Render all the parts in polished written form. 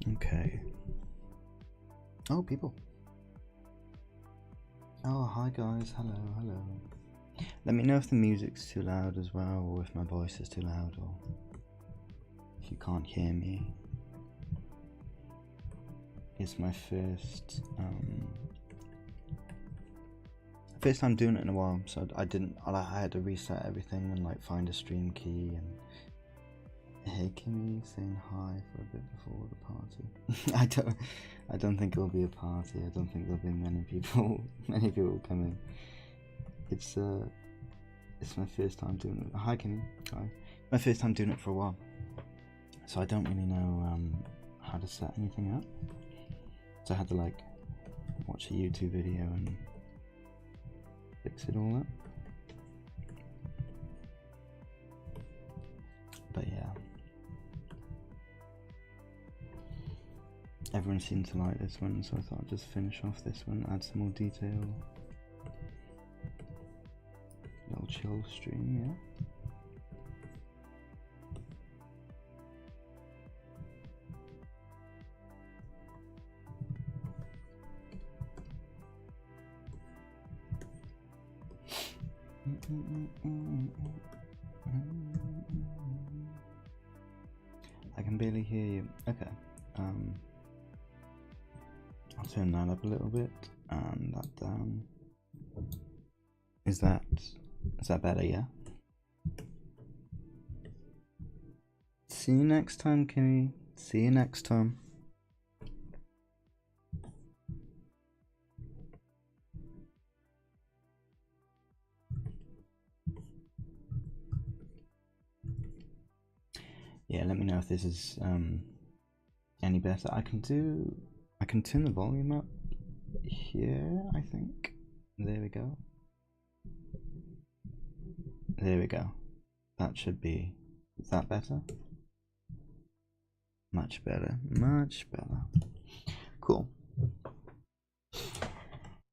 Okay. Oh, people. Oh, hi guys. Hello, hello. Let me know if the music's too loud as well, or if my voice is too loud, or if you can't hear me. It's my first time doing it in a while, so I had to reset everything and like find a stream key. And hey Kimmy, saying hi for a bit before the party. I don't think it'll be a party. I don't think there'll be many people coming. It's my first time doing it. Hi Kimmy. Hi. My first time doing it for a while, so I don't really know how to set anything up. So I had to like watch a YouTube video and fix it all up. But yeah, everyone seemed to like this one, so I thought I'd just finish off this one, add some more detail. Little chill stream, yeah. I can barely hear you. Okay. I'll turn that up a little bit and that down. Is that better, yeah? See you next time, Kimmy. See you next time. Yeah, let me know if this is any better. I can turn the volume up here, I think. There we go. There we go. That should be. Is that better? Much better. Much better. Cool.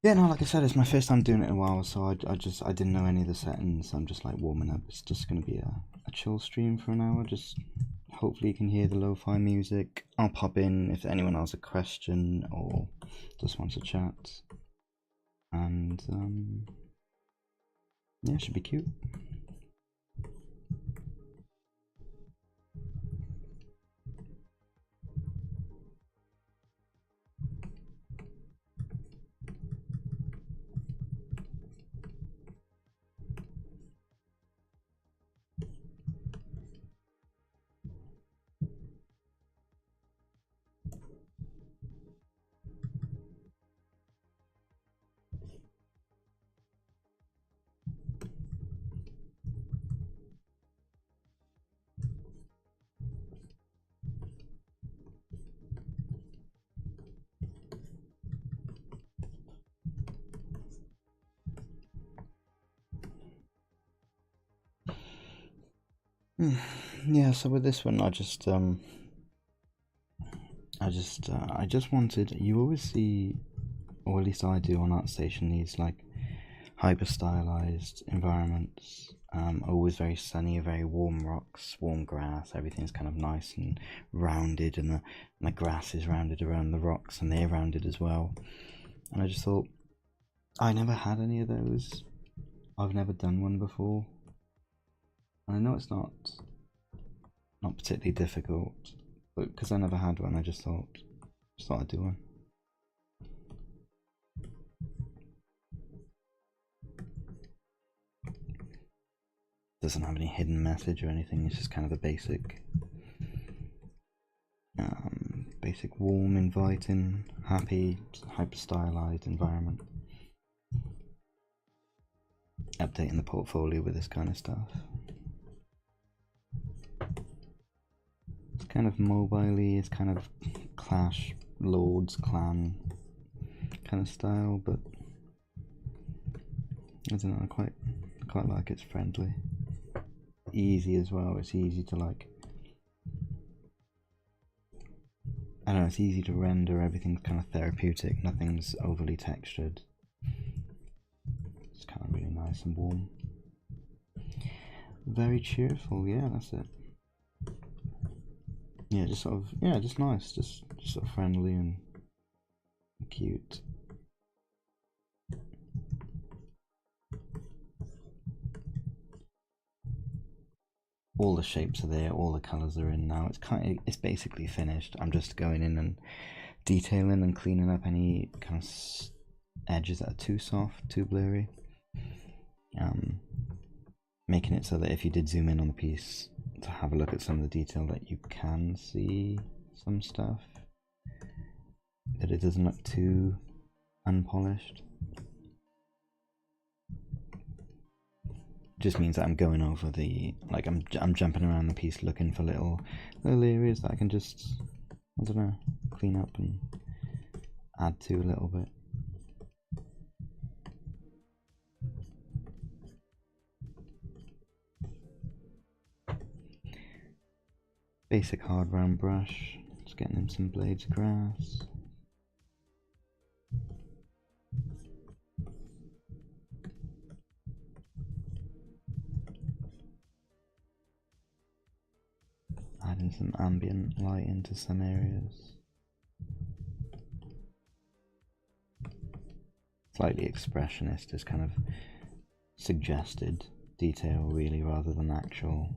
Yeah, no, like I said, it's my first time doing it in a while, so I didn't know any of the settings. I'm just like warming up. It's just gonna be a chill stream for an hour. Just hopefully you can hear the lo-fi music. I'll pop in if anyone has a question or just wants to chat. And yeah, it should be cute. Yeah, so with this one, I just wanted. You always see, or at least I do on ArtStation, these like hyper stylized environments. Always very sunny, very warm rocks, warm grass. Everything's kind of nice and rounded, and the grass is rounded around the rocks, and they're rounded as well. And I just thought, I never had any of those. I've never done one before. And I know it's not particularly difficult, but because I never had one, I just thought I'd do one. Doesn't have any hidden message or anything. It's just kind of a basic warm, inviting, happy, hyper stylized environment. Updating the portfolio with this kind of stuff. It's kind of mobile-y, it's kind of Clash, Lords, Clan kind of style, but I don't know, I quite like it's friendly. Easy as well, it's easy to like, I don't know, it's easy to render, everything's kind of therapeutic, nothing's overly textured. It's kind of really nice and warm. Very cheerful, yeah, that's it. Yeah, just sort of, yeah, just nice, just sort of friendly and cute. All the shapes are there, all the colours are in now. It's basically finished. I'm just going in and detailing and cleaning up any kind of edges that are too soft, too blurry. Making it so that if you did zoom in on the piece to have a look at some of the detail, that you can see some stuff, that it doesn't look too unpolished. Just means that I'm going over the, like I'm jumping around the piece looking for little areas that I can just, I don't know, clean up and add to a little bit. Basic hard round brush, just getting in some blades of grass. Adding some ambient light into some areas. Slightly expressionist, is kind of suggested detail really, rather than actual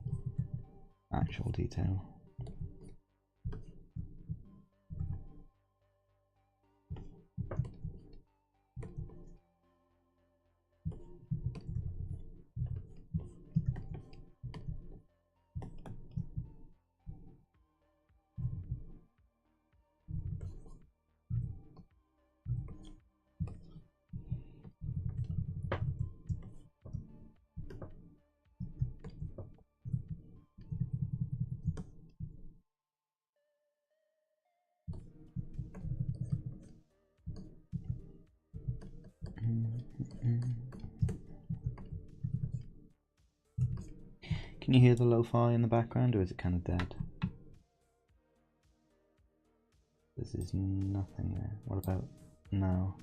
detail. Can you hear the lo-fi in the background, or is it kind of dead? This is nothing there. What about now?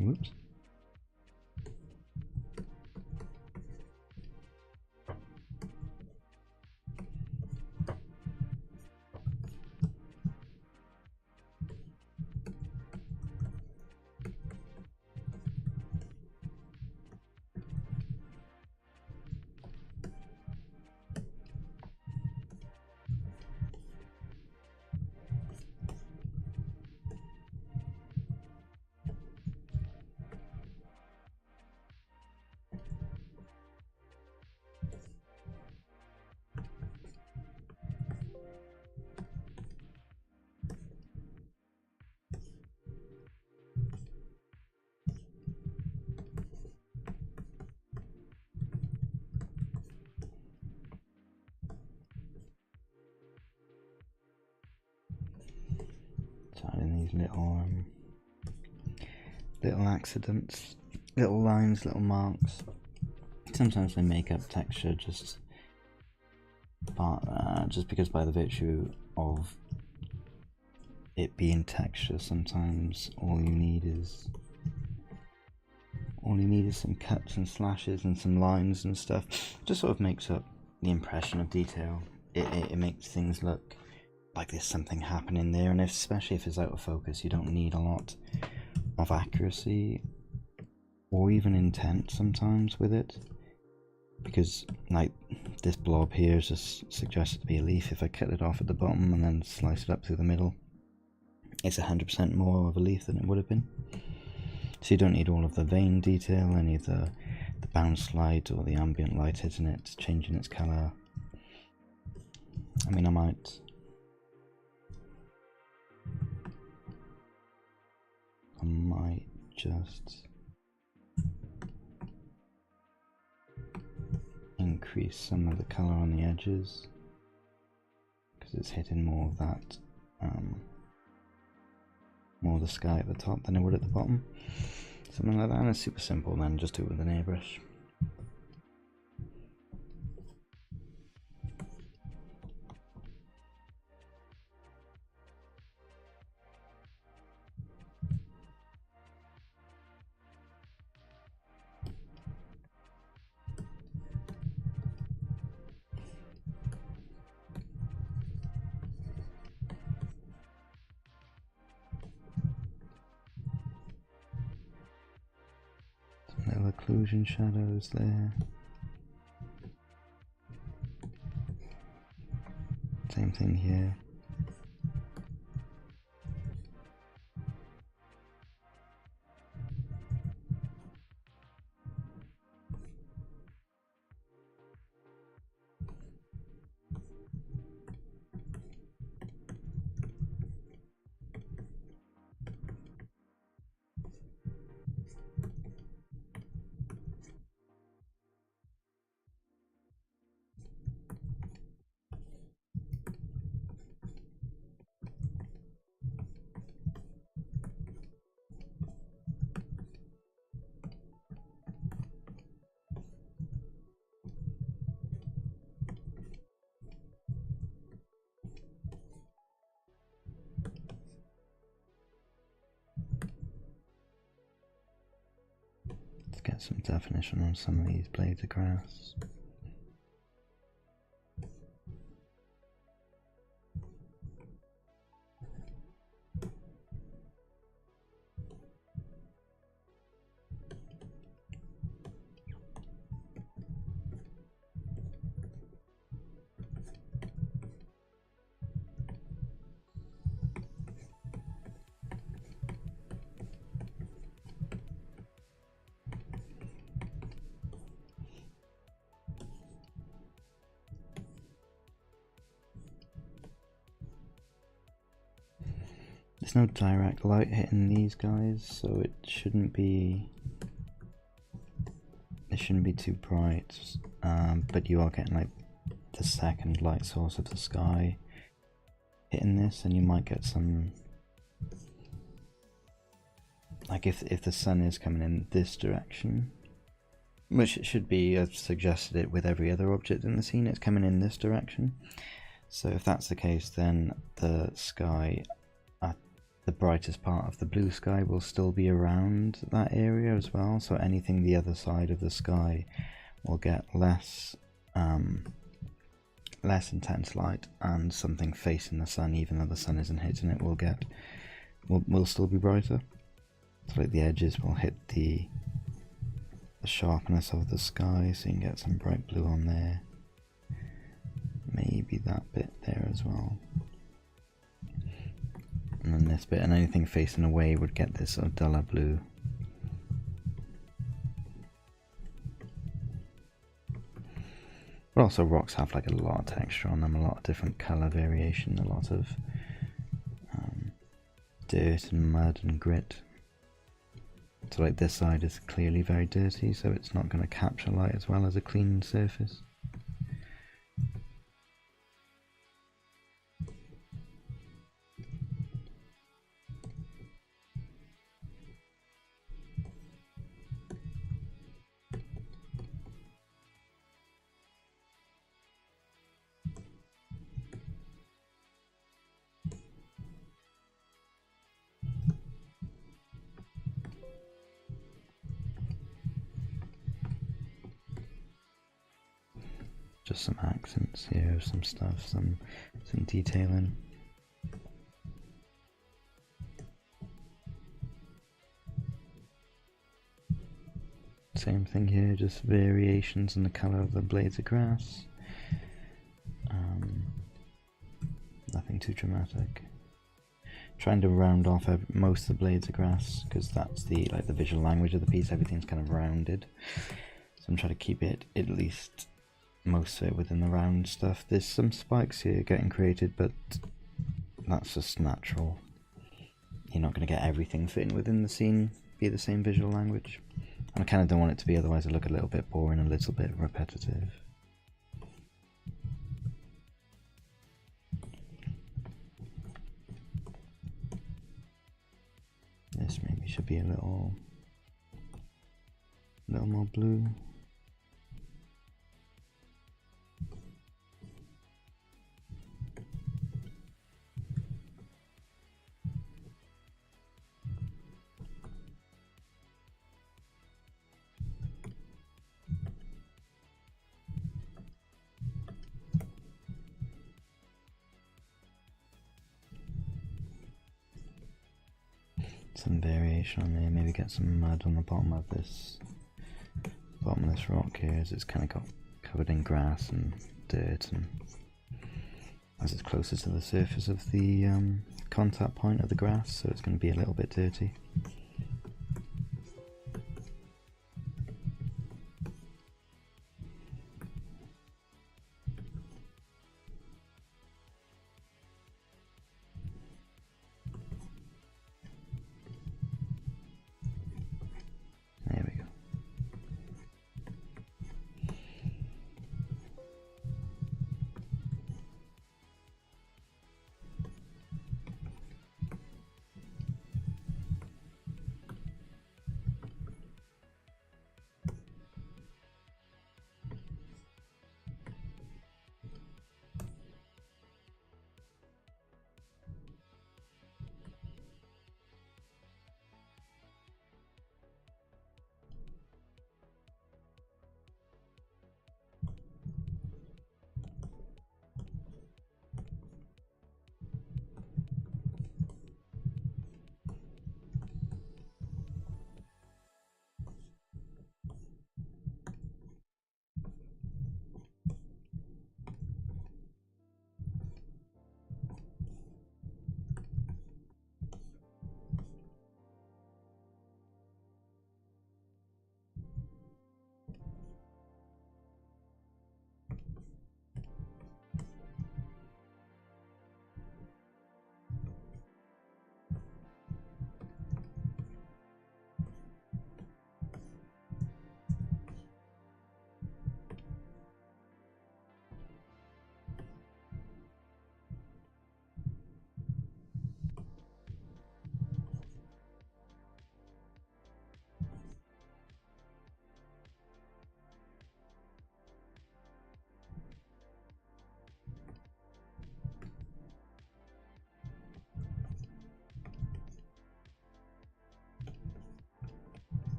Whoops. Adding these little accidents, little lines, little marks. Sometimes they make up texture just because by the virtue of it being texture, sometimes all you need is some cuts and slashes and some lines and stuff. Just sort of makes up the impression of detail. It makes things look like there's something happening there, and especially if it's out of focus, you don't need a lot of accuracy or even intent sometimes with it. because like this blob here is just suggested to be a leaf. If I cut it off at the bottom and then slice it up through the middle, it's 100% more of a leaf than it would have been. So you don't need all of the vein detail, any of the bounce light or the ambient light hitting it, changing its colour. I mean, I might just increase some of the colour on the edges, because it's hitting more of that, more of the sky at the top than it would at the bottom. Something like that, and it's super simple then, just do it with an airbrush. Little occlusion shadows there. Same thing here. Get some definition on some of these blades of grass. There's no direct light hitting these guys, so it shouldn't be too bright, but you are getting like the second light source of the sky hitting this, and you might get some, like if the sun is coming in this direction, which it should be, I've suggested it with every other object in the scene, it's coming in this direction. So if that's the case, then the sky, the brightest part of the blue sky will still be around that area as well, so anything the other side of the sky will get less intense light, and something facing the sun, even though the sun isn't hitting it, will still be brighter. So like the edges will hit the sharpness of the sky, so you can get some bright blue on there, maybe that bit there as well. And then this bit, and anything facing away would get this sort of duller blue. But also rocks have like a lot of texture on them, a lot of different colour variation, a lot of dirt and mud and grit. So like this side is clearly very dirty, so it's not going to capture light as well as a clean surface. Just some accents here, some stuff, some detailing. Same thing here, just variations in the colour of the blades of grass. Nothing too dramatic. Trying to round off most of the blades of grass because that's the visual language of the piece. Everything's kind of rounded, so I'm trying to keep it at least most of it within the round stuff. There's some spikes here getting created, but that's just natural. You're not going to get everything fitting within the scene be the same visual language. And I kind of don't want it to be, otherwise it'll look a little bit boring, a little bit repetitive. This maybe should be a little more blue. Some variation on there, maybe get some mud on the bottom of this rock here, as it's kind of got covered in grass and dirt, and as it's closer to the surface of the contact point of the grass, so it's going to be a little bit dirty.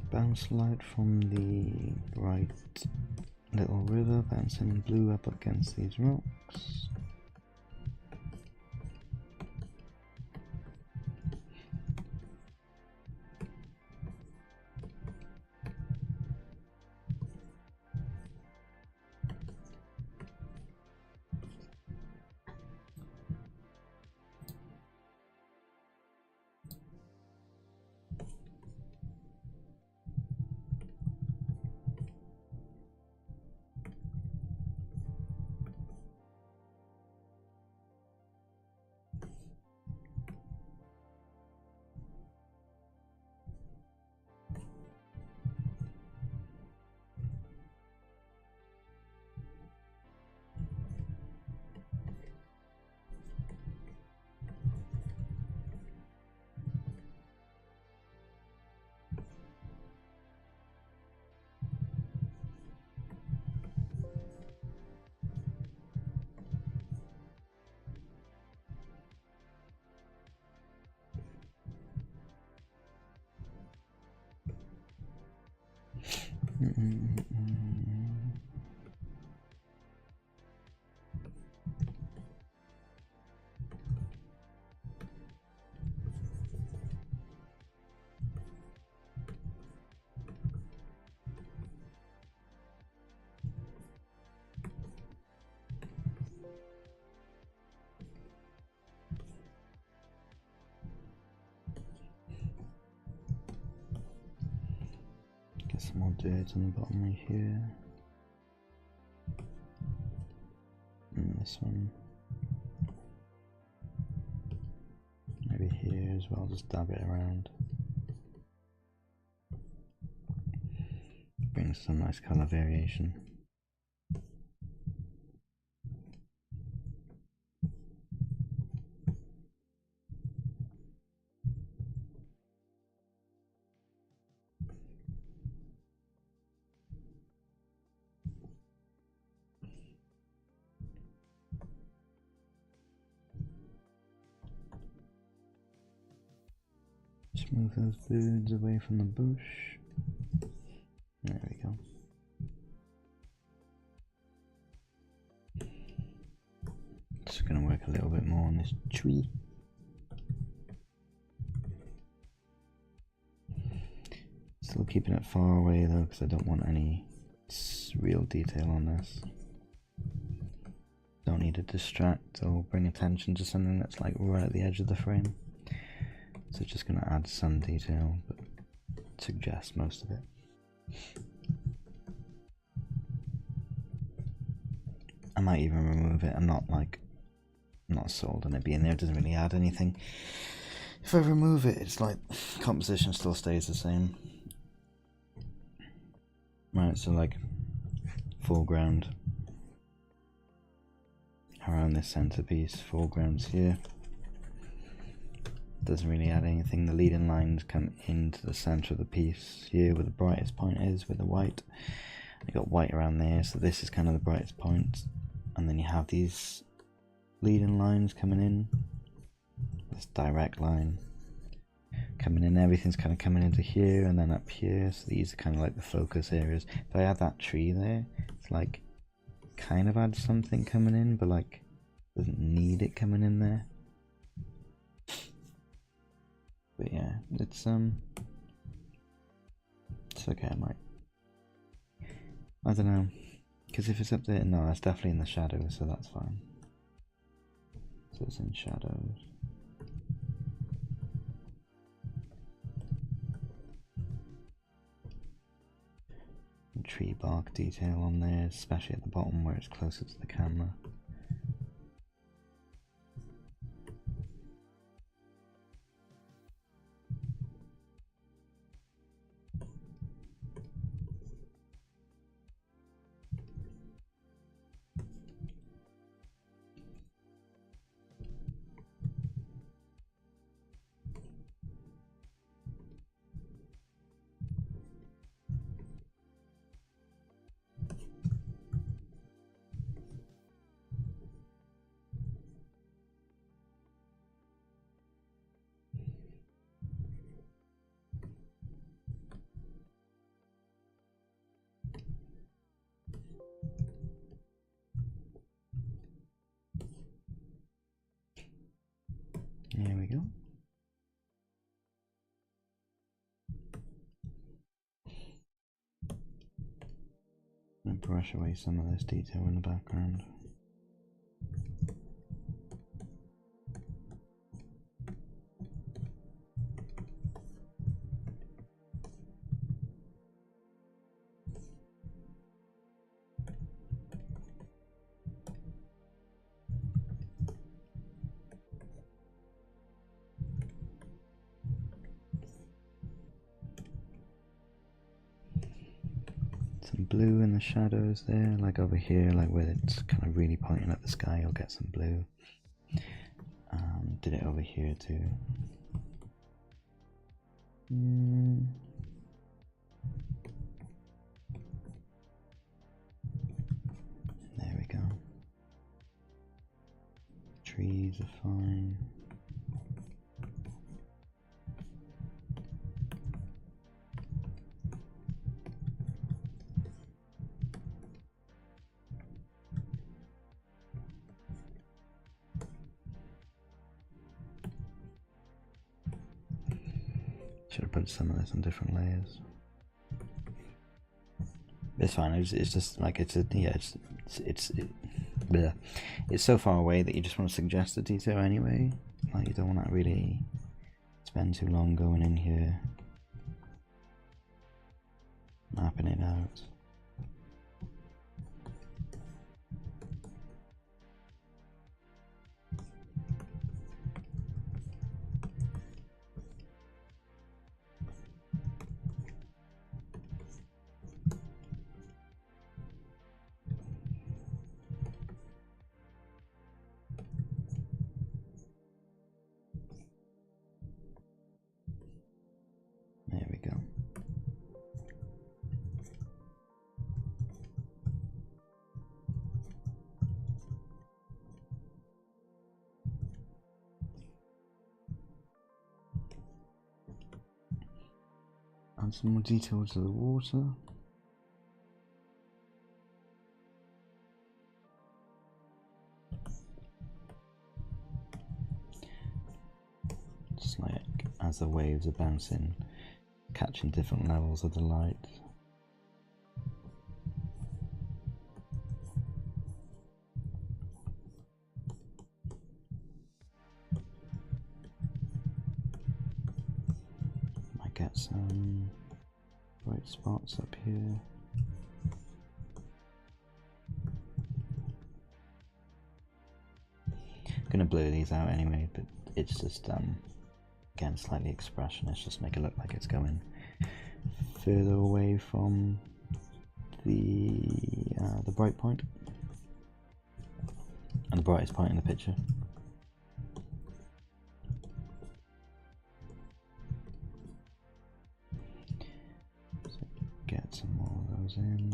Bounce light from the bright little river bouncing blue up against these rocks. Get some more dirt on the bottom right here. And this one. Maybe here as well, just dab it around. Brings some nice colour variation. Just move those birds away from the bush. There we go. Just going to work a little bit more on this tree. Still keeping it far away though, because I don't want any real detail on this. Don't need to distract or bring attention to something that's like right at the edge of the frame. So just going to add some detail, but suggest most of it. I might even remove it. I'm not sold on it being there. It doesn't really add anything. If I remove it, it's like composition still stays the same. Right, so like foreground around this centerpiece, foreground's here. Doesn't really add anything. The leading lines come into the center of the piece here where the brightest point is with the white. You got white around there, so this is kind of the brightest point. And then you have these leading lines coming in. This direct line coming in, everything's kind of coming into here and then up here. So these are kind of like the focus areas. If I add that tree there, it's like kind of adds something coming in, but like doesn't need it coming in there. But yeah, it's okay. I don't know, because if it's up there, no, it's definitely in the shadows, so that's fine. So it's in shadows. Tree bark detail on there, especially at the bottom where it's closer to the camera. There we go. And brush away some of this detail in the background. Some blue in the shadows there, like over here, like where it's kind of really pointing at the sky, you'll get some blue. Did it over here too. There we go. Trees are fine. Should have put some of this on different layers. It's fine. It's just like it's so far away that you just want to suggest the detail anyway. Like you don't want to really spend too long going in here mapping it out. There we go. Add some more detail to the water. Just like as the waves are bouncing, catching different levels of the light. Might get some bright spots up here. I'm gonna blur these out anyway, but it's just again slightly expressionist, just make it look like it's going further away from the bright point and the brightest point in the picture. So get some more of those in.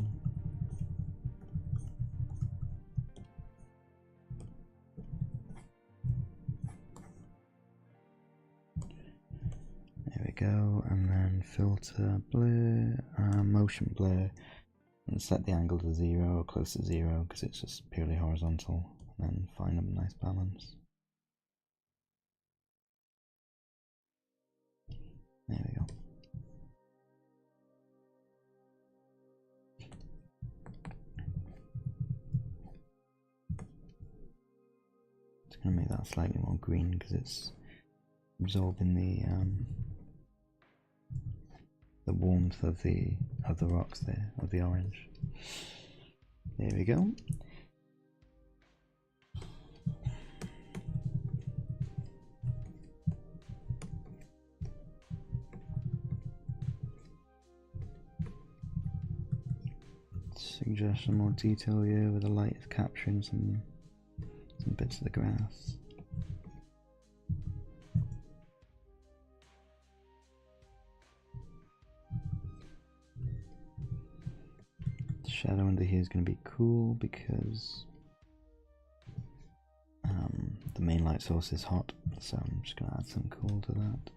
Go, and then filter, blur, motion blur, and set the angle to 0 or close to 0 because it's just purely horizontal, and then find a nice balance. There we go. It's going to make that slightly more green because it's absorbing the warmth of the rocks there, of the orange. There we go. Suggest some more detail here where the light is capturing some bits of the grass. The shadow under here is going to be cool because the main light source is hot, so I'm just going to add some cool to that.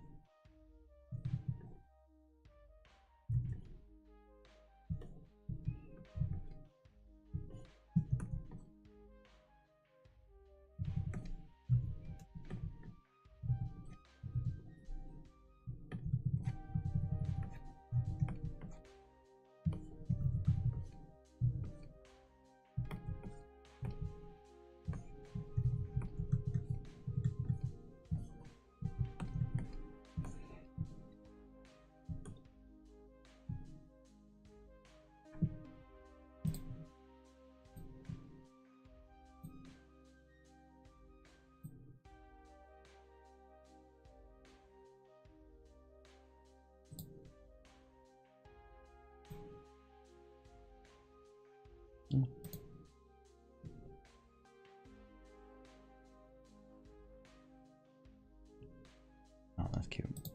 Oh, that's cute.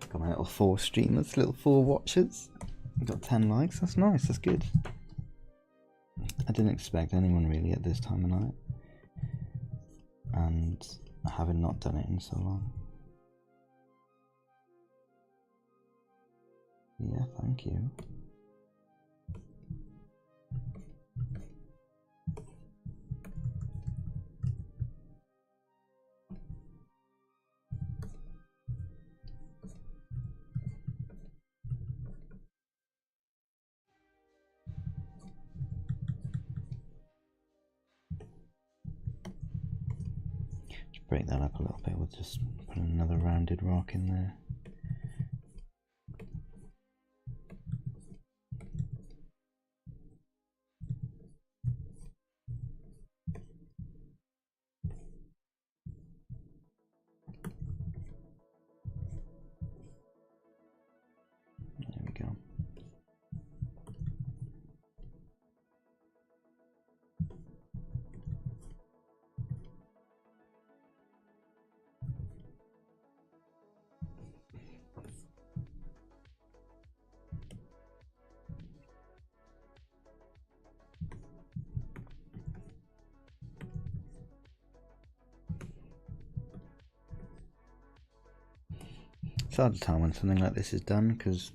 Got my little 4 streamers, little 4 watchers. Got 10 likes, that's nice, that's good. I didn't expect anyone really at this time of night. And I haven't not done it in so long. Yeah, thank you. break that up a little bit. We'll just put another rounded rock in there. There we go. It's hard to tell when something like this is done because,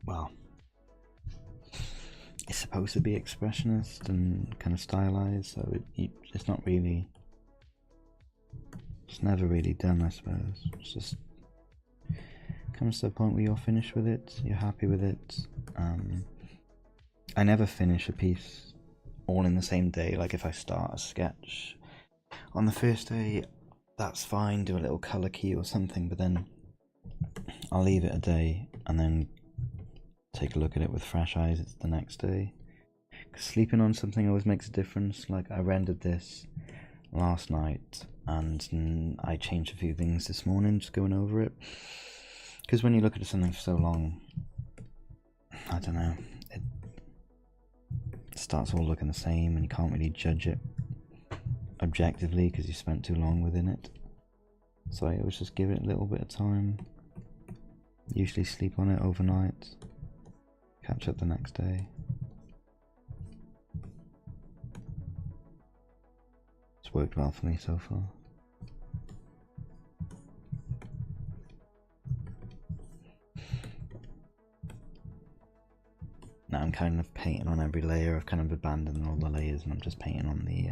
well, it's supposed to be expressionist and kind of stylized, so it's not really, it's never really done, I suppose. It's just comes to a point where you're finished with it, you're happy with it. I never finish a piece all in the same day. Like if I start a sketch on the first day, that's fine, do a little colour key or something, but then I'll leave it a day and then take a look at it with fresh eyes the next day. Because sleeping on something always makes a difference. Like I rendered this last night and I changed a few things this morning, just going over it. Because when you look at something for so long, I don't know, it starts all looking the same and you can't really judge it objectively because you spent too long within it. So I always just give it a little bit of time, usually sleep on it overnight, catch up the next day. It's worked well for me so far. Now I'm kind of painting on every layer. I've kind of abandoned all the layers and I'm just painting on the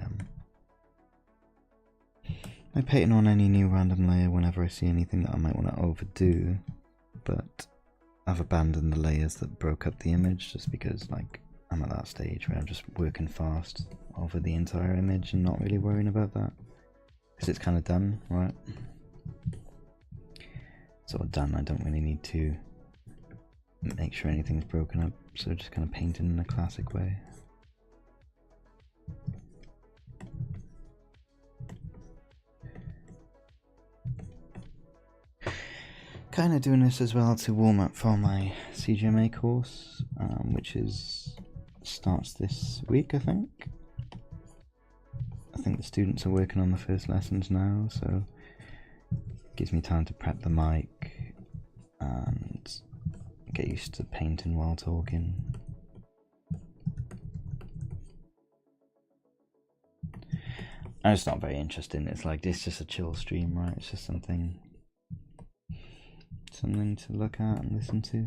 I'm painting on any new random layer whenever I see anything that I might want to overdo, but I've abandoned the layers that broke up the image just because, like, I'm at that stage where I'm just working fast over the entire image and not really worrying about that because it's kind of done, right? It's all done. I don't really need to make sure anything's broken up, so just kind of painting in a classic way. Kind of doing this as well to warm up for my CGMA course, which starts this week, I think. I think the students are working on the first lessons now, so it gives me time to prep the mic and get used to painting while talking. I'm just not very interested in it. It's like, it's just a chill stream, right? It's just something to look at and listen to.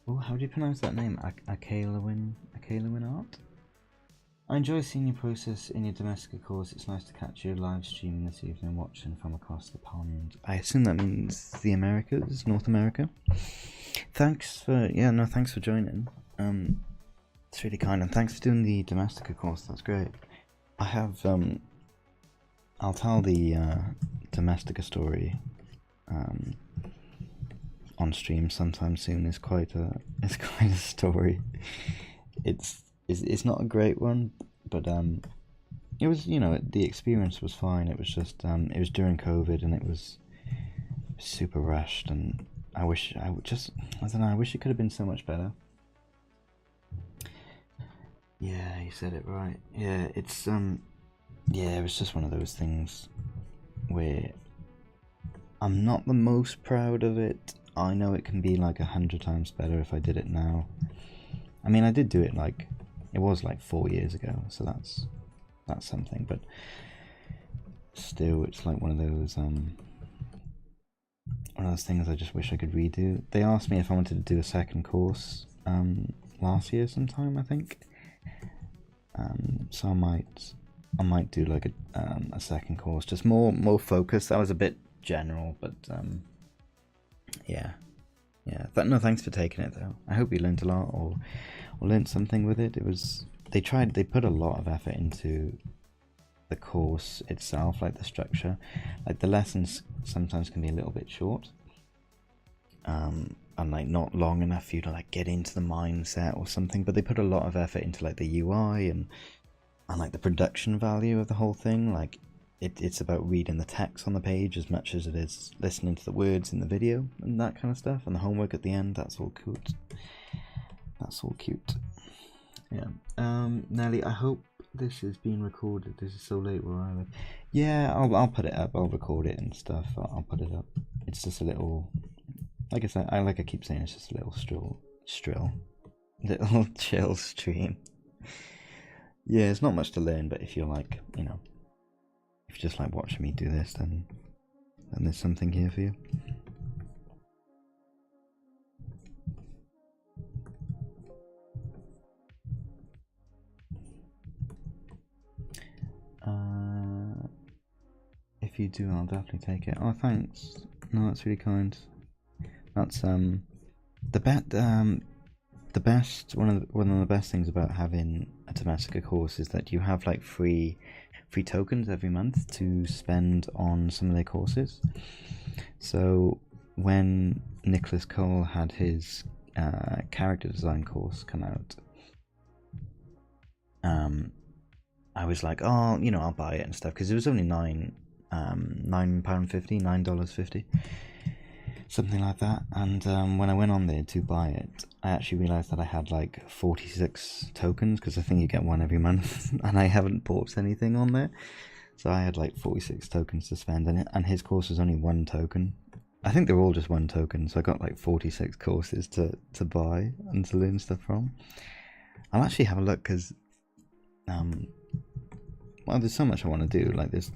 Oh, how do you pronounce that name? Akalawin Art? I enjoy seeing your process in your domestic course. It's nice to catch you live streaming this evening, watching from across the pond. I assume that means the Americas, North America. Thanks for joining. It's really kind, and thanks for doing the Domestica course. That's great. I have I'll tell the Domestica story on stream sometime soon. It's quite a story. It's not a great one, but it was, you know, the experience was fine. It was just it was during COVID and it was super rushed, and I wish it could have been so much better. Yeah, you said it right. Yeah, it's it was just one of those things where I'm not the most proud of it. I know it can be like 100 times better if I did it now. I mean, I did do it it was like 4 years ago, so that's something, but still, it's like one of those one of those things I just wish I could redo. They asked me if I wanted to do a second course last year sometime, I think. So I might do like a second course, just more focused. That was a bit general, but yeah. No, thanks for taking it though. I hope you learned a lot or learned something with it. They put a lot of effort into the course itself, like the structure. Like the lessons sometimes can be a little bit short, and like not long enough for you to like get into the mindset or something, but they put a lot of effort into like the UI and like the production value of the whole thing. Like it's about reading the text on the page as much as it is listening to the words in the video and that kind of stuff, and the homework at the end. That's all cute. Yeah. Nelly, I hope this is being recorded. This is so late where I live. Yeah, I'll put it up. I'll record it and stuff. I'll put it up. It's just a little, like I said, I keep saying, it's just a little little chill stream. Yeah, it's not much to learn, but if you're like, if you just like watching me do this, then there's something here for you. If you do, I'll definitely take it. Oh, thanks. No, that's really kind. That's the best one of the best things about having a Domestika course is that you have like free tokens every month to spend on some of their courses. So when Nicholas Cole had his character design course come out, I was like, oh, I'll buy it and stuff, because it was only $9.50, something like that. And when I went on there to buy it, I actually realized that I had like 46 tokens, because I think you get one every month, and I haven't bought anything on there, so I had like 46 tokens to spend, and his course was only one token. I think they're all just one token, so I got like 46 courses to buy and to learn stuff from. I'll actually have a look, because well, there's so much I want to do. Like there's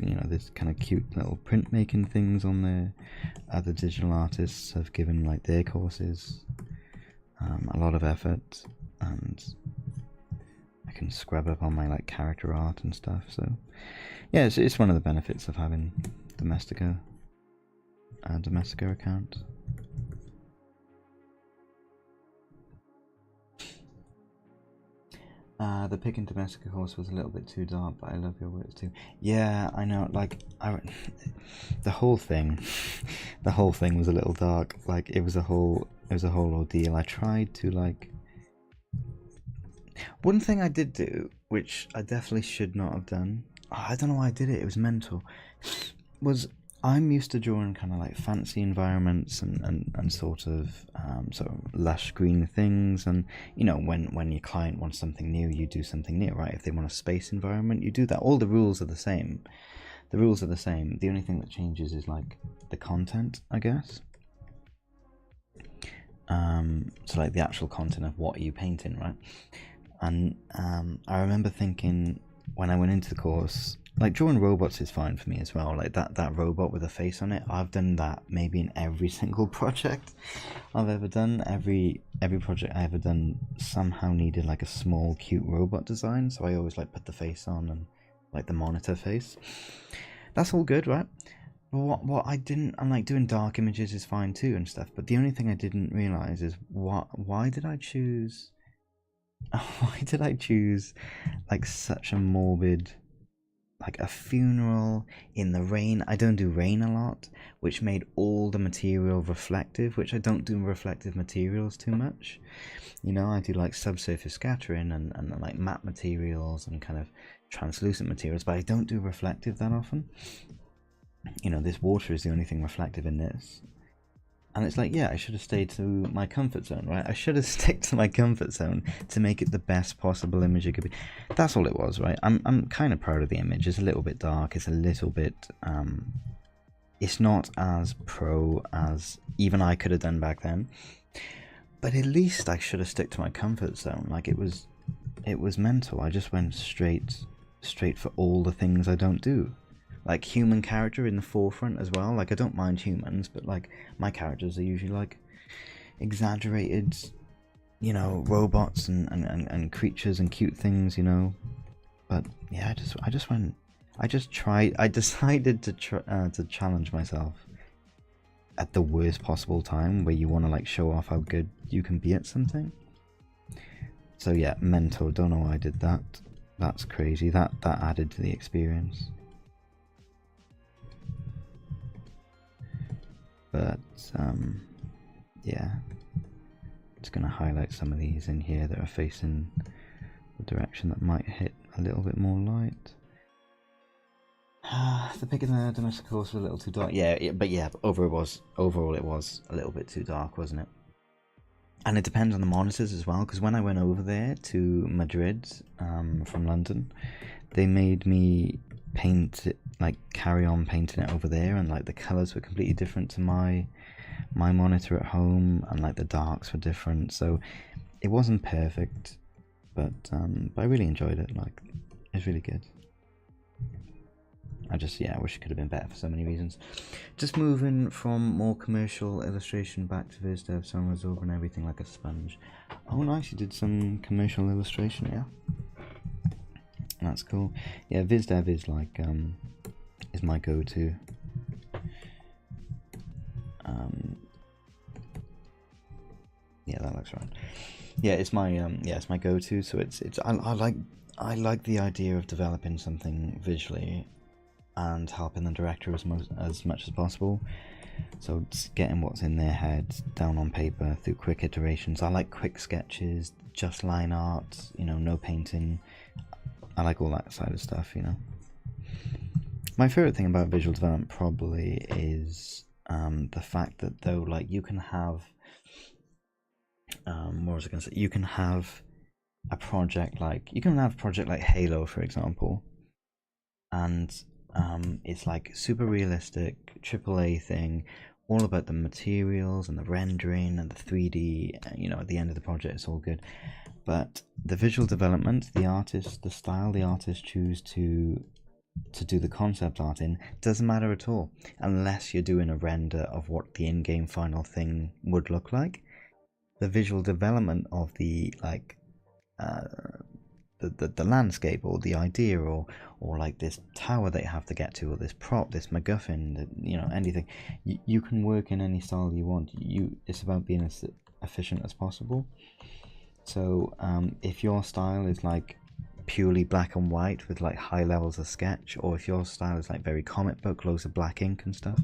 kind of cute little printmaking things on there. Other digital artists have given like their courses a lot of effort, and I can scrub up on my like character art and stuff. So yeah, it's one of the benefits of having Domestika account. The picking Domestika course was a little bit too dark, but I love your works too. Yeah, I know. Like, the whole thing was a little dark. Like, it was a whole ordeal. I tried to like. One thing I did do, which I definitely should not have done. I don't know why I did it. It was mental. Was I'm used to drawing kind of like fancy environments and sort of lush green things, and when your client wants something new, you do something new, right? If they want a space environment, you do that. All the rules are the same. The only thing that changes is like the content, I guess. So like the actual content of what you painting, right? And I remember thinking when I went into the course, like drawing robots is fine for me as well. Like that robot with a face on it, I've done that maybe in every single project I've ever done. Every project I ever done somehow needed like a small cute robot design, so I always like put the face on and like the monitor face. That's all good, right? But what I didn't, and like doing dark images is fine too and stuff, but the only thing I didn't realize is why did I choose like such a morbid, like a funeral in the rain. I don't do rain a lot, which made all the material reflective, which I don't do reflective materials too much. I do like subsurface scattering and like matte materials and kind of translucent materials, but I don't do reflective that often. This water is the only thing reflective in this. And it's like, yeah, I should have stayed to my comfort zone, right? I should have stuck to my comfort zone to make it the best possible image it could be. That's all it was, right? I'm kind of proud of the image. It's a little bit dark. It's a little bit... it's not as pro as even I could have done back then. But at least I should have stuck to my comfort zone. Like, it was mental. I just went straight for all the things I don't do. like human character in the forefront as well. Like I don't mind humans, but like my characters are usually like exaggerated, you know, robots and creatures and cute things, you know. But yeah, I decided to challenge myself at the worst possible time, where you want to like show off how good you can be at something. So yeah, mental. Don't know why I did that. That's crazy. That added to the experience. But yeah, just gonna highlight some of these in here that are facing the direction that might hit a little bit more light. The pig in the domestic horse was a little too dark. Yeah, but overall it was a little bit too dark, wasn't it? And it depends on the monitors as well, because when I went over there to Madrid from London, they made me paint it, like carry on painting it over there, and like the colors were completely different to my monitor at home, and like the darks were different, so it wasn't perfect, but I really enjoyed it. Like, it's really good. I wish it could have been better for so many reasons. Just moving from more commercial illustration back to viz dev, so I'm absorbing everything like a sponge. Oh nice, you did some commercial illustration, yeah? That's cool. Yeah, viz dev is like, is my go-to. Yeah, that looks right. Yeah, it's my it's my go-to, so I like the idea of developing something visually and helping the director as much as possible. So just getting what's in their head down on paper through quick iterations. I like quick sketches, just line art, you know, no painting. I like all that side of stuff, you know. My favorite thing about visual development probably is the fact that, though, like, you can have what was I gonna say? You can have a project like Halo, for example, and it's like super realistic AAA thing, all about the materials and the rendering and the 3D. You know, at the end of the project, it's all good. But the visual development, the artist, the style the artist choose to do the concept art in, doesn't matter at all, unless you're doing a render of what the in-game final thing would look like. The visual development of the like the landscape, or the idea, or like this tower they have to get to, or this prop, this MacGuffin, you know, anything. You can work in any style you want. It's about being as efficient as possible. So if your style is like purely black and white with like high levels of sketch, or if your style is like very comic book, loads of black ink and stuff,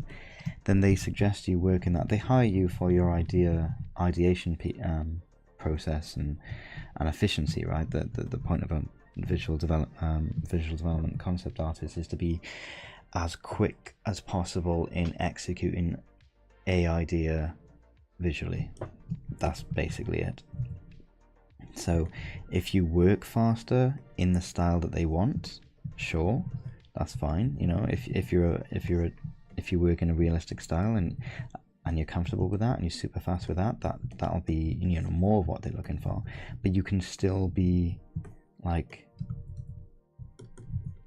then they suggest you work in that. They hire you for your ideation process and efficiency, right? The point of a visual development concept artist is to be as quick as possible in executing a idea visually. That's basically it. So if you work faster in the style that they want, sure, that's fine. You know, if you work in a realistic style and you're comfortable with that, and you're super fast with that, that'll be, you know, more of what they're looking for. But you can still be like,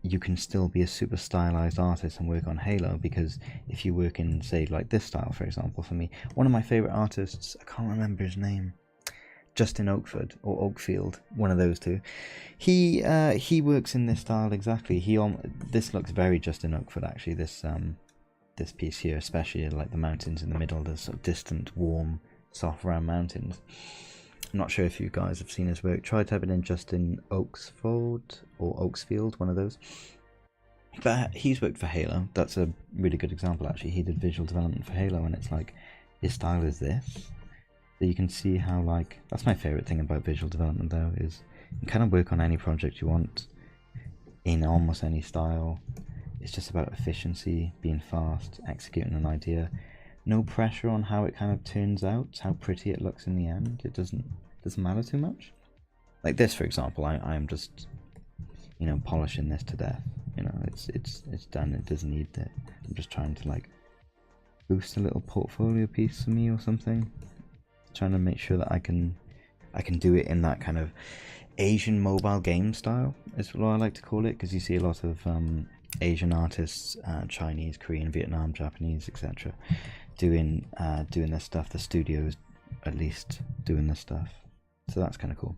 you can still be a super stylized artist and work on Halo, because if you work in, say, like this style, for example, for me, one of my favorite artists, I can't remember his name, Justin Oakford or Oakfield, one of those two. He works in this style exactly. This looks very Justin Oakford, actually. This piece here, especially like the mountains in the middle, the sort of distant, warm, soft, round mountains. I'm not sure if you guys have seen his work. Try typing in Justin Oakesfield or Oakesfield, one of those. But he's worked for Halo. That's a really good example, actually. He did visual development for Halo, and it's like, his style is this. So you can see how, like, that's my favorite thing about visual development, though, is you can kind of work on any project you want in almost any style. It's just about efficiency, being fast, executing an idea. No pressure on how it kind of turns out, how pretty it looks in the end. It doesn't matter too much. Like this, for example, I am just, you know, polishing this to death. You know, it's done. It doesn't need it. I'm just trying to like boost a little portfolio piece for me or something. Trying to make sure that I can do it in that kind of Asian mobile game style, is what I like to call it, because you see a lot of Asian artists, Chinese, Korean, Vietnam, Japanese, etc., doing their stuff. The studios, at least, doing their stuff. So that's kind of cool.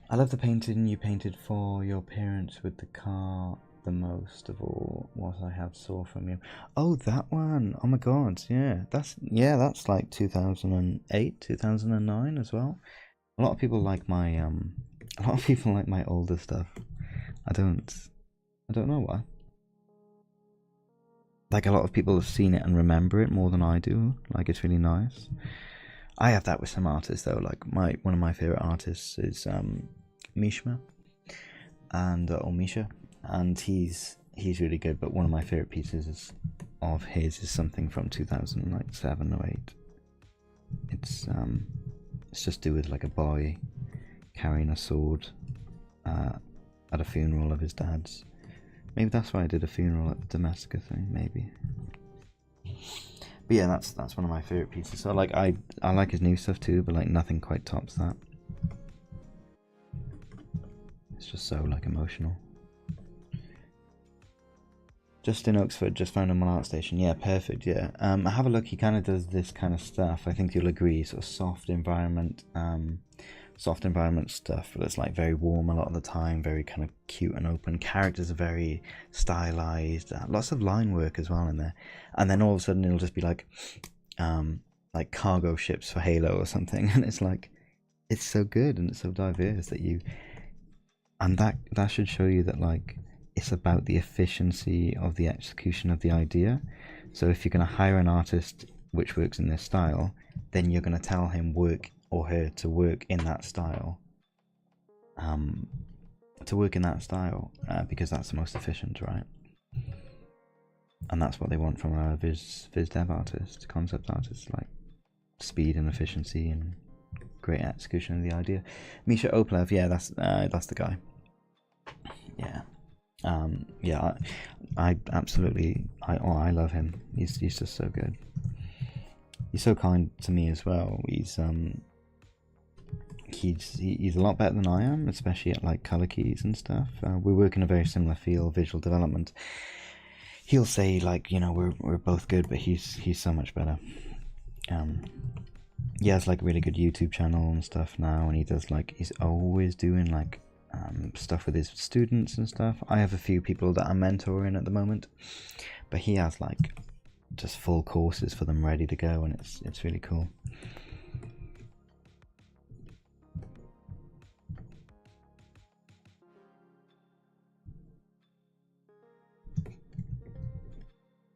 I love the painting you painted for your parents with the car. The most of all what I have saw from you. Oh, that one. Oh my god, yeah. That's like 2008, 2009 as well. A lot of people like my older stuff. I don't know why. Like, a lot of people have seen it and remember it more than I do. Like, it's really nice. I have that with some artists though. Like, one of my favorite artists is Mishma, and or Misha, and he's really good. But one of my favorite pieces of his is something from 2007 or 8. It's just do with like a boy carrying a sword at a funeral of his dad's. Maybe that's why I did a funeral at the Domestica thing. Maybe. But yeah, that's one of my favorite pieces. So like I like his new stuff too, but like nothing quite tops that. It's just so like emotional. Justin Oxford just found him on ArtStation. Yeah, perfect. Yeah, have a look. He kind of does this kind of stuff. I think you'll agree. Sort of soft environment stuff. But it's like very warm a lot of the time. Very kind of cute and open. Characters are very stylized. Lots of line work as well in there. And then all of a sudden it'll just be like cargo ships for Halo or something. And it's like, it's so good and it's so diverse that you. And that should show you that like. It's about the efficiency of the execution of the idea. So if you're going to hire an artist which works in this style, then you're going to tell him or her to work in that style. Because that's the most efficient, right? And that's what they want from a viz dev artist, concept artist, like speed and efficiency and great execution of the idea. Misha Oplev, yeah, that's the guy. Yeah. I absolutely, I love him. He's just so good. He's so kind to me as well. He's a lot better than I am, especially at like color keys and stuff. We work in a very similar field, visual development. He'll say like, you know, we're both good, but he's so much better. He has like a really good YouTube channel and stuff now, and he's always doing like stuff with his students and stuff. I have a few people that I'm mentoring at the moment, but he has like just full courses for them ready to go, and it's really cool.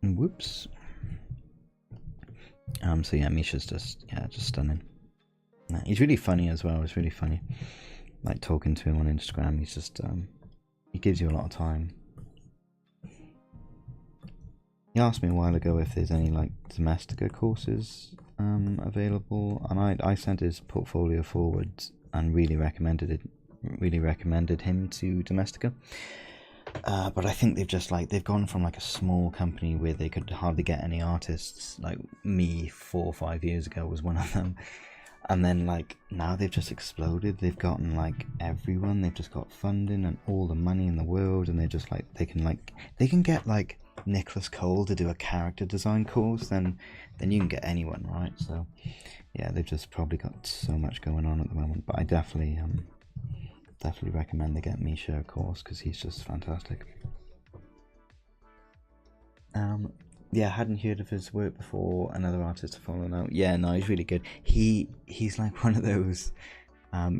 And whoops. So yeah, Misha's just stunning. He's really funny as well. It's really funny. Like talking to him on Instagram, he's just he gives you a lot of time. He asked me a while ago if there's any like Domestica courses available, and I sent his portfolio forward and really recommended him to Domestica. But I think they've gone from like a small company where they could hardly get any artists. Like me 4 or 5 years ago was one of them. And then like now they've just exploded. They've gotten like everyone. They've just got funding and all the money in the world, and they're just like they can get like Nicholas Cole to do a character design course. Then you can get anyone, right? So yeah, they've just probably got so much going on at the moment. But I definitely recommend they get Misha a course because he's just fantastic. Yeah, I hadn't heard of his work before. Another artist to follow now. Yeah, no, he's really good. He's like one of those.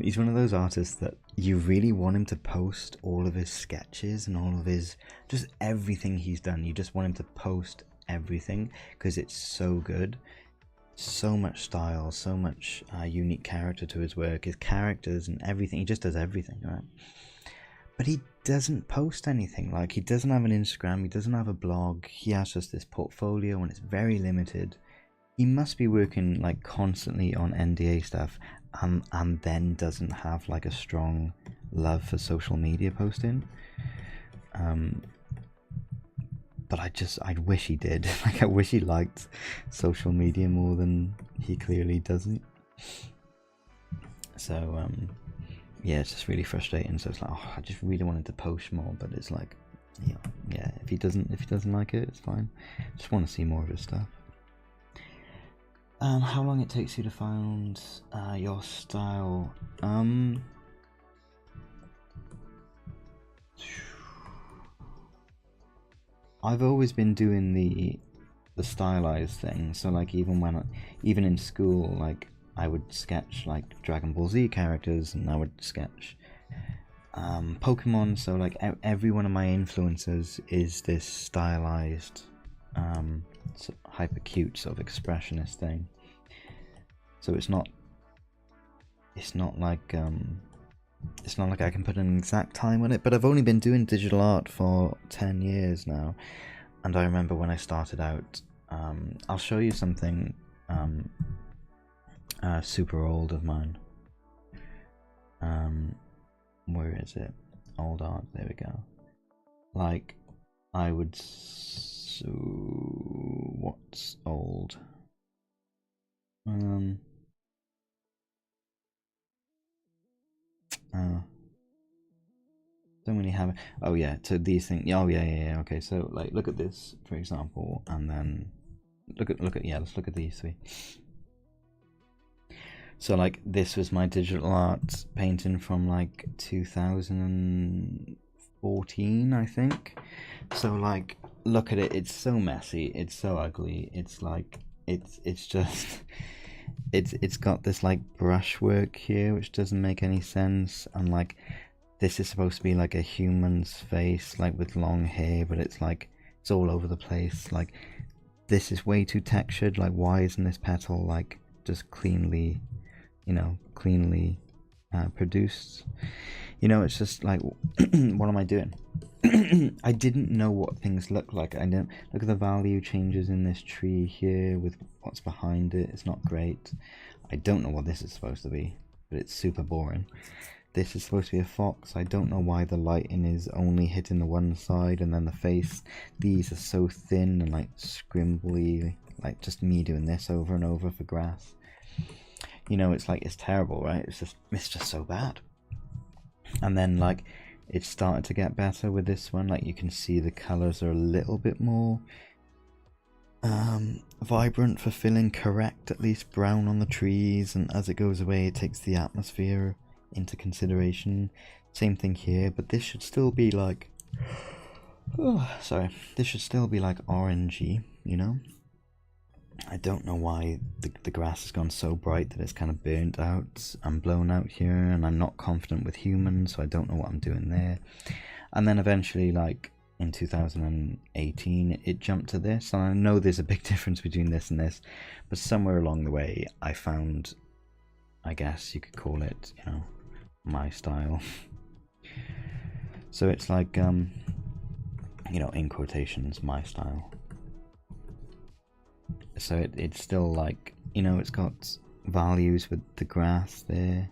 He's one of those artists that you really want him to post all of his sketches and all of his just everything he's done. You just want him to post everything because it's so good. So much style, so much unique character to his work. His characters and everything. He just does everything, right? But he doesn't post anything. Like, he doesn't have an Instagram, he doesn't have a blog, he has just this portfolio and it's very limited. He must be working like constantly on NDA stuff and then doesn't have like a strong love for social media posting. But I wish he did. Like, I wish he liked social media more than he clearly doesn't. So yeah, it's just really frustrating. So it's like, I just really wanted to post more, but it's like Yeah, yeah. If he doesn't like it, it's fine. Just want to see more of his stuff. How long it takes you to find your style? I've always been doing the stylized thing. So like even in school, like I would sketch like Dragon Ball Z characters, and I would sketch Pokemon. So like every one of my influences is this stylized, hyper cute sort of expressionist thing. So it's not like I can put an exact time on it, but I've only been doing digital art for 10 years now. And I remember when I started out, I'll show you something super old of mine. Where is it? Old art, there we go. Like, I would... So, what's old? Don't really have it. Oh yeah, so these things. Oh yeah. Okay, so like, look at this for example, and then look at yeah. Let's look at these three. So like, this was my digital art painting from like 2014, I think. So like, look at it. It's so messy. It's so ugly. It's like it's just it's got this like brushwork here which doesn't make any sense, and like this is supposed to be like a human's face, like with long hair, but it's like it's all over the place. Like, this is way too textured. Like, why isn't this petal like just cleanly produced? It's just like, what am I doing? I didn't know what things look like. I didn't look at the value changes in this tree here with what's behind it. It's not great. I don't know what this is supposed to be, but it's super boring. This is supposed to be a fox. I don't know why the lighting is only hitting the one side, and then the face. These are so thin and like scrimbly, like just me doing this over and over for grass. It's like, it's terrible, right? It's just so bad. And then like, it started to get better with this one. Like, you can see the colors are a little bit more vibrant, fulfilling, correct, at least brown on the trees, and as it goes away it takes the atmosphere into consideration. Same thing here, but this should still be like this should still be like orangey, I don't know why the grass has gone so bright that it's kind of burnt out and blown out here, and I'm not confident with humans, so I don't know what I'm doing there. And then eventually, like in 2018, it jumped to this, and I know there's a big difference between this and this, but somewhere along the way I found, I guess you could call it, my style. So it's like, in quotations, my style. So it's still like, it's got values with the grass there,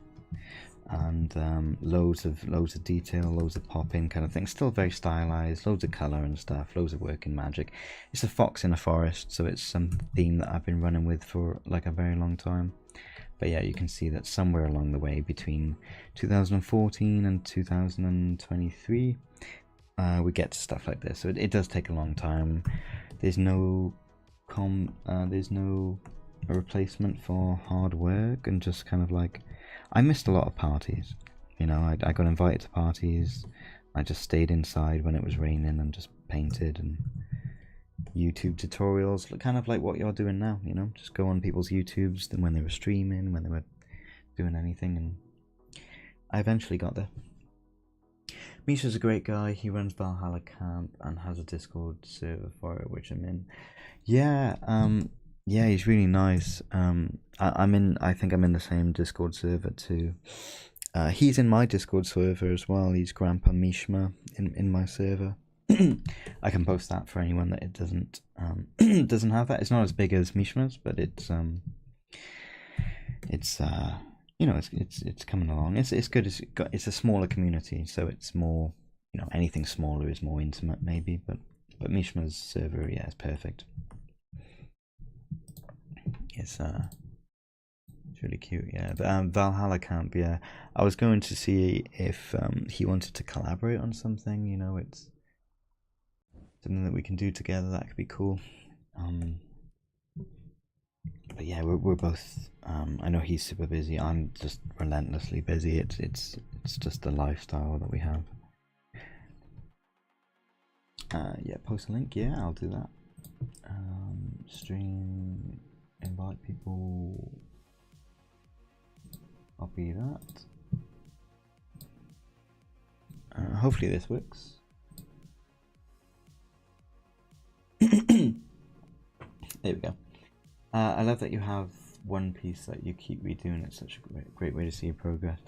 and loads of detail, loads of pop-in kind of thing. Still very stylized, loads of color and stuff, loads of work in magic. It's a fox in a forest, so it's some theme that I've been running with for like a very long time. But yeah, you can see that somewhere along the way between 2014 and 2023, we get to stuff like this. So it does take a long time. There's no replacement for hard work, and just kind of like, I missed a lot of parties. I got invited to parties. I just stayed inside when it was raining and just painted, and YouTube tutorials, kind of like what you're doing now, just go on people's YouTubes when they were streaming, when they were doing anything, and I eventually got there. Misha's a great guy. He runs Valhalla Camp and has a Discord server for it, which I'm in. Yeah, he's really nice. I think I'm in the same Discord server too. He's in my Discord server as well. He's Grandpa Mishma in my server. I can post that for anyone that it doesn't have that. It's not as big as Mishma's, but it's coming along. It's good. It's a smaller community, so it's more, anything smaller is more intimate maybe. But Mishma's server, yeah, is perfect. It's really cute, yeah. But Valhalla Camp, yeah. I was going to see if he wanted to collaborate on something. something that we can do together. That could be cool. But yeah, we're both. I know he's super busy. I'm just relentlessly busy. It's just the lifestyle that we have. Yeah, post a link. Yeah, I'll do that. Stream, invite people. Copy that. Hopefully this works. There we go. I love that you have one piece that you keep redoing. It's such a great way to see your progress.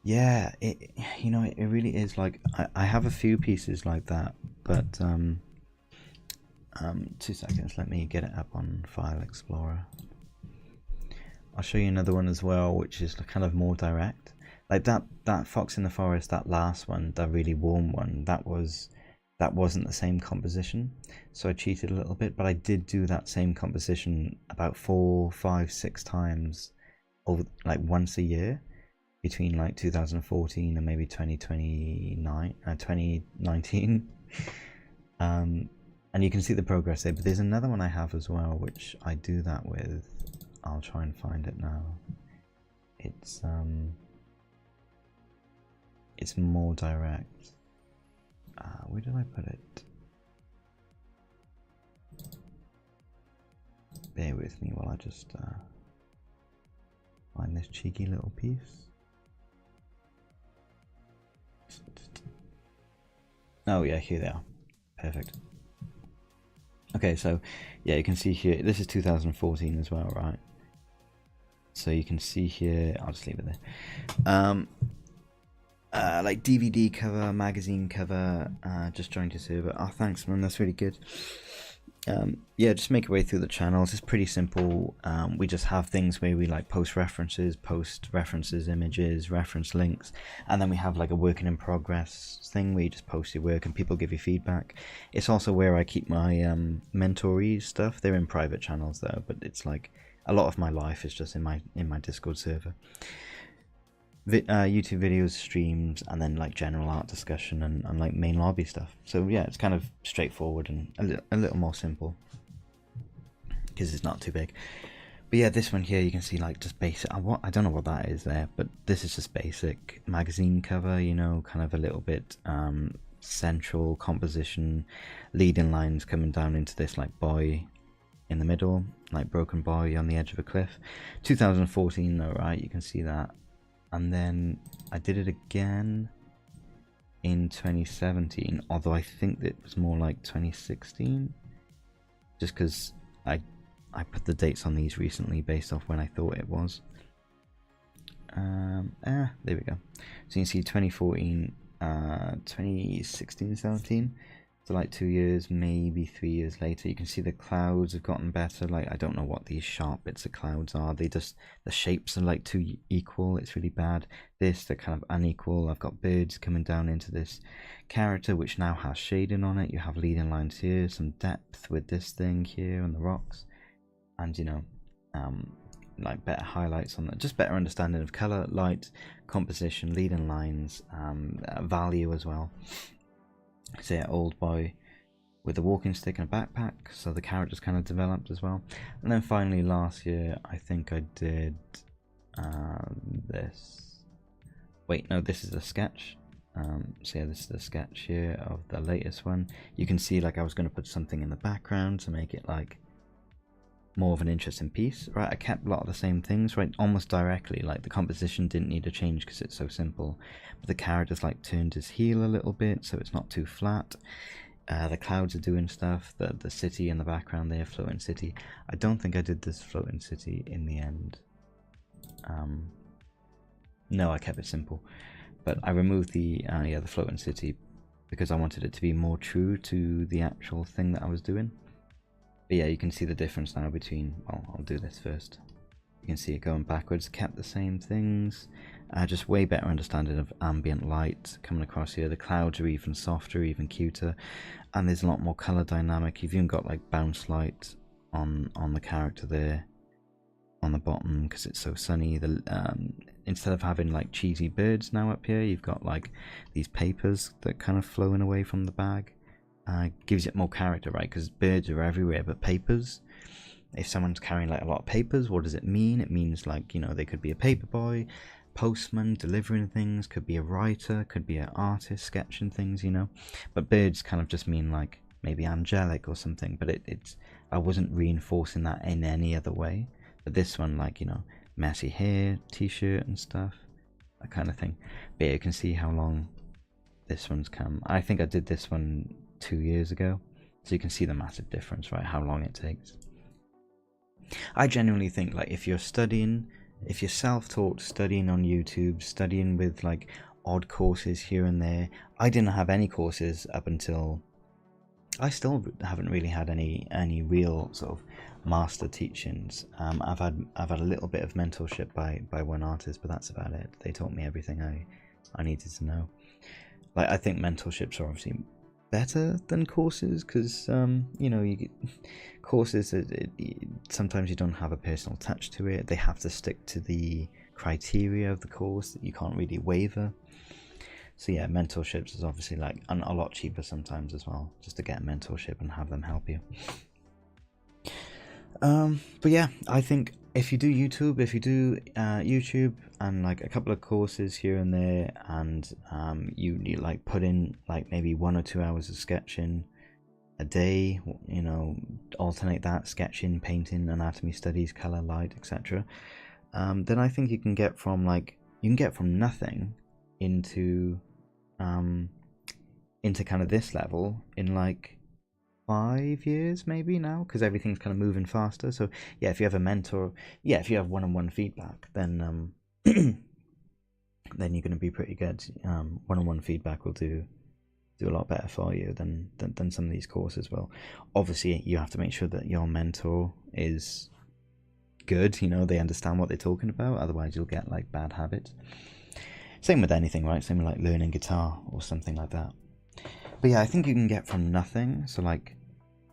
Yeah, it really is. Like I have a few pieces like that, but 2 seconds. Let me get it up on File Explorer. I'll show you another one as well, which is kind of more direct. Like that Fox in the Forest, that last one, that really warm one, that wasn't the same composition, so I cheated a little bit, but I did do that same composition about 4, 5, 6 times over like once a year between like 2014 and maybe 2019. And you can see the progress there, but there's another one I have as well which I do that with. I'll try and find it now. It's more direct. Where did I put it? Bear with me while I just find this cheeky little piece. Oh yeah, here they are. Perfect. Okay, so yeah, you can see here, this is 2014 as well, right? So you can see here, I'll just leave it there. Like DVD cover, magazine cover, just joined your server. Oh, thanks, man, that's really good. Yeah, just make your way through the channels. It's pretty simple. We just have things where we like post references, images, reference links, and then we have like a working in progress thing where you just post your work and people give you feedback. It's also where I keep my mentorees stuff. They're in private channels though, but it's like a lot of my life is just in my Discord server. YouTube videos, streams, and then like general art discussion and like main lobby stuff. So yeah, it's kind of straightforward and a little more simple because it's not too big. But yeah, this one here you can see like just basic. I don't know what that is there, but this is just basic magazine cover. You know, kind of a little bit central composition, leading lines coming down into this like boy in the middle, like broken boy on the edge of a cliff. 2014 though, right? You can see that. And then I did it again in 2017, although I think it was more like 2016, just because I put the dates on these recently based off when I thought it was. There we go. So you can see 2014, 2016, 17. So like 2 years, maybe 3 years later, you can see the clouds have gotten better. Like I don't know what these sharp bits of clouds are. They just, the shapes are like too equal. It's really bad. This, they're kind of unequal. I've got birds coming down into this character which now has shading on it. You have leading lines here, some depth with this thing here and the rocks, and you know, like better highlights on that, just better understanding of color, light, composition, leading lines, value as well. So yeah, old boy with a walking stick and a backpack, so the character's kind of developed as well. And then finally last year I think I did this. Wait, no, this is a sketch. So yeah, this is the sketch here of the latest one. You can see like I was going to put something in the background to make it like more of an interesting piece, right? I kept a lot of the same things, right? Almost directly, like the composition didn't need to change because it's so simple, but the character's like turned his heel a little bit so it's not too flat. The clouds are doing stuff, the city in the background there, floating city. I don't think I did this floating city in the end. No, I kept it simple, but I removed the the floating city because I wanted it to be more true to the actual thing that I was doing. But yeah, you can see the difference now between, well, I'll do this first. You can see it going backwards, kept the same things, just way better understanding of ambient light coming across here. The clouds are even softer, even cuter, and there's a lot more color dynamic. You've even got like bounce light on the character there on the bottom because it's so sunny. Instead of having like cheesy birds now up here, you've got like these papers that kind of flowing away from the bag. gives it more character, right? Because birds are everywhere, but papers, if someone's carrying like a lot of papers, what does it mean? It means like, you know, they could be a paper boy, postman delivering things, could be a writer, could be an artist sketching things, you know. But birds kind of just mean like maybe angelic or something, but it's I wasn't reinforcing that in any other way. But this one, like, you know, messy hair, t-shirt and stuff, that kind of thing. But yeah, you can see how long this one's come. I think I did this one 2 years ago, so you can see the massive difference, right? How long it takes. I genuinely think, like, if you're studying, if you're self-taught, studying on YouTube, studying with like odd courses here and there. I didn't have any courses up until, I still haven't really had any real sort of master teachings. I've had a little bit of mentorship by one artist, but that's about it. They taught me everything I needed to know. Like, I think mentorships are obviously better than courses, because you know, you get courses, sometimes you don't have a personal touch to it. They have to stick to the criteria of the course that you can't really waver. So yeah, mentorships is obviously like a lot cheaper sometimes as well, just to get mentorship and have them help you. But yeah, I think if you do YouTube and like a couple of courses here and there, and you like put in like maybe 1 or 2 hours of sketching a day, you know, alternate that, sketching, painting, anatomy studies, color, light, etc., then I think you can get from nothing into kind of this level in like 5 years maybe now, because everything's kind of moving faster. So yeah, if you have a mentor, yeah, if you have one-on-one feedback, then then you're going to be pretty good. One-on-one feedback will do a lot better for you than some of these courses will. Obviously, you have to make sure that your mentor is good, you know, they understand what they're talking about, otherwise you'll get like bad habits. Same with anything, right? Same with like learning guitar or something like that. But yeah, I think you can get from nothing, so like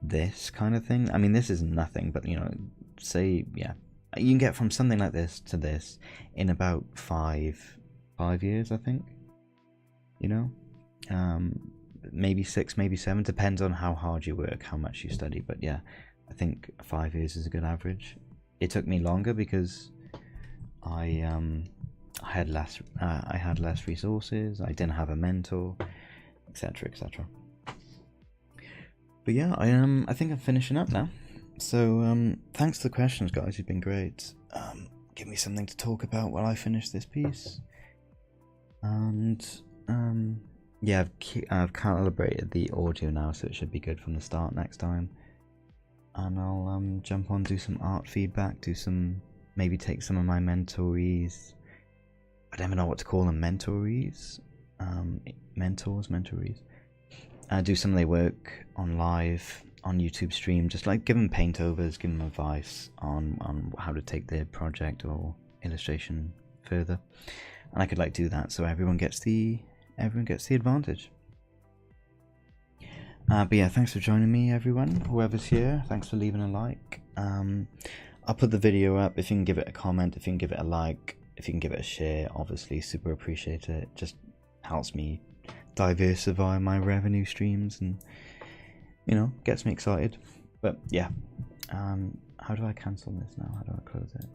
this kind of thing. I mean, this is nothing, but you know, say, yeah, you can get from something like this to this in about 5 years, I think. You know, maybe 6, maybe 7, depends on how hard you work, how much you study. But yeah, I think 5 years is a good average. It took me longer because I had less resources, I didn't have a mentor, etc, etc. But yeah, I think I'm finishing up now. So thanks for the questions, guys, you've been great. Give me something to talk about while I finish this piece. And yeah, I've calibrated the audio now, so it should be good from the start next time. And I'll jump on, do some art feedback, maybe take some of my mentorees, I don't even know what to call them, mentorees, mentorees, do some of their work on live, on YouTube stream, just like give them paint overs, give them advice on how to take their project or illustration further. And I could like do that so everyone gets the advantage. But yeah, thanks for joining me, everyone, whoever's here. Thanks for leaving a like. I'll put the video up. If you can give it a comment, if you can give it a like, if you can give it a share, obviously super appreciate it. It just helps me diversify my revenue streams and, you know, gets me excited. But yeah, how do I cancel this now? How do I close it?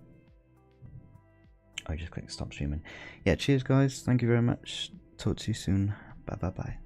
I just click stop streaming. Yeah, cheers guys, thank you very much, talk to you soon, bye bye bye.